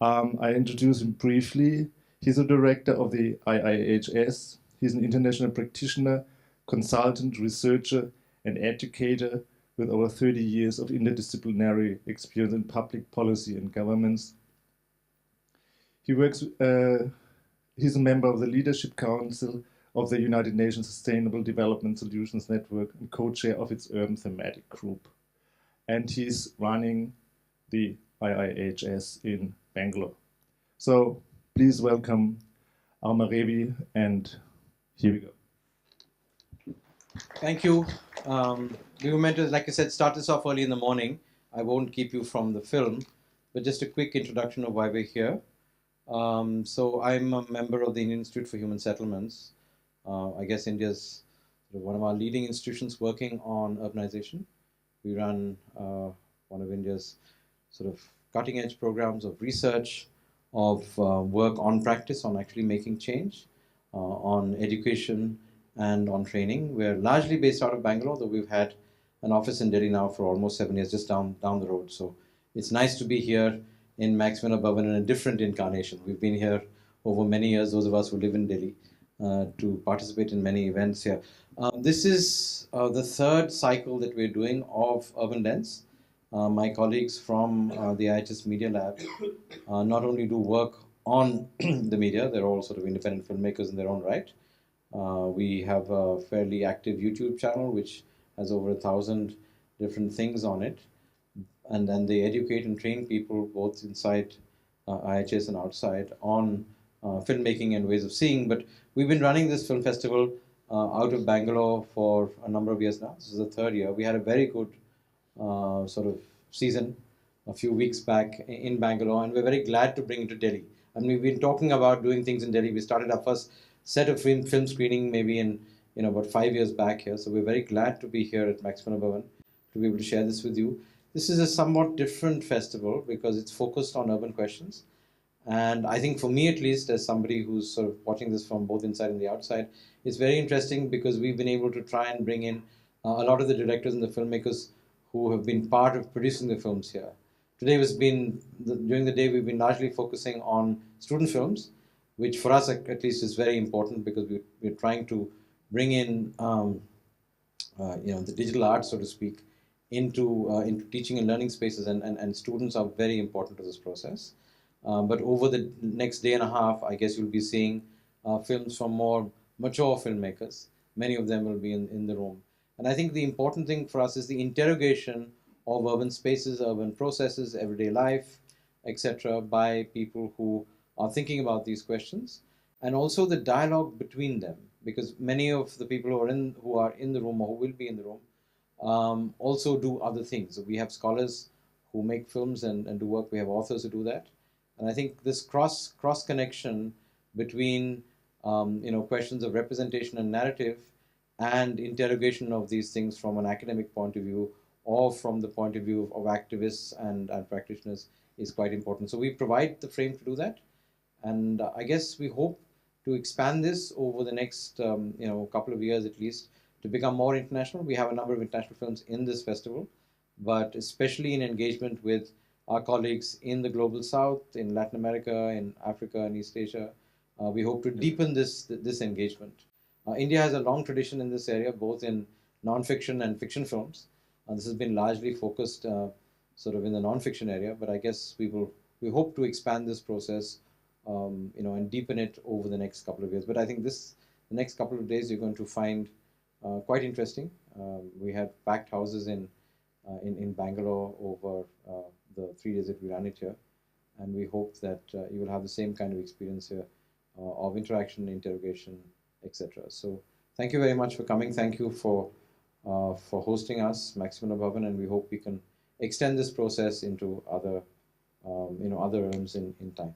I introduce him briefly. He's a director of the IIHS. He's an international practitioner, consultant, researcher, and educator with over 30 years of interdisciplinary experience in public policy and governments. He works, he's a member of the Leadership Council of the United Nations Sustainable Development Solutions Network and co-chair of its urban thematic group. And he's running the IIHS in Bangalore. So please welcome Aromar Revi, and here we go. Thank you. We were meant to, like I said, start this off early in the morning. I won't keep you from the film, but just a quick introduction of why we're here. So I'm a member of the Indian Institute for Human Settlements. I guess India's one of our leading institutions working on urbanization. We run one of India's sort of cutting-edge programs of research, of work on practice, on actually making change, on education, and on training. We're largely based out of Bangalore, though we've had an office in Delhi now for almost 7 years, just down the road. So it's nice to be here in Max Vinod Bhavan in a different incarnation. We've been here over many years, those of us who live in Delhi, to participate in many events here. This is the third cycle that we're doing of Urban Lens. My colleagues from the IIHS Media Lab not only do work on the media, they're all sort of independent filmmakers in their own right. We have a fairly active YouTube channel which has over 1,000 different things on it. And then they educate and train people both inside IIHS and outside on filmmaking and ways of seeing. But we've been running this film festival out of Bangalore for a number of years now. This is the third year. We had a very good sort of season a few weeks back in Bangalore, and we're very glad to bring it to Delhi. And we've been talking about doing things in Delhi. We started our first set of film screening maybe in about 5 years back here. So we're very glad to be here at Max Vinod Bhavan to be able to share this with you. This is a somewhat different festival because it's focused on urban questions. And I think for me at least, as somebody who's sort of watching this from both inside and the outside, it's very interesting because we've been able to try and bring in a lot of the directors and the filmmakers who have been part of producing the films here. Today during the day, we've been largely focusing on student films, which for us at least is very important because we're trying to bring in the digital art, so to speak, into teaching and learning spaces, and students are very important to this process. But over the next day and a half, I guess you'll be seeing films from more mature filmmakers. Many of them will be in the room. And I think the important thing for us is the interrogation of urban spaces, urban processes, everyday life, etc., by people who are thinking about these questions, and also the dialogue between them, because many of the people who are in the room or who will be in the room also do other things. We have scholars who make films and do work. We have authors who do that. And I think this cross connection between questions of representation and narrative and interrogation of these things from an academic point of view or from the point of view of activists and practitioners is quite important. So we provide the frame to do that. And I guess we hope to expand this over the next couple of years at least to become more international. We have a number of international films in this festival, but especially in engagement with our colleagues in the Global South, in Latin America, in Africa and East Asia. We hope to deepen this engagement. India has a long tradition in this area, both in non-fiction and fiction films. This has been largely focused sort of in the non-fiction area, but I guess we hope to expand this process and deepen it over the next couple of years. But I think the next couple of days you're going to find quite interesting. We had packed houses in Bangalore over the 3 days that we ran it here, and we hope that you will have the same kind of experience here of interaction, interrogation, etc. So thank you very much for coming. Thank you for hosting us, Max Vinod Bhavan, and we hope we can extend this process into other other realms in time.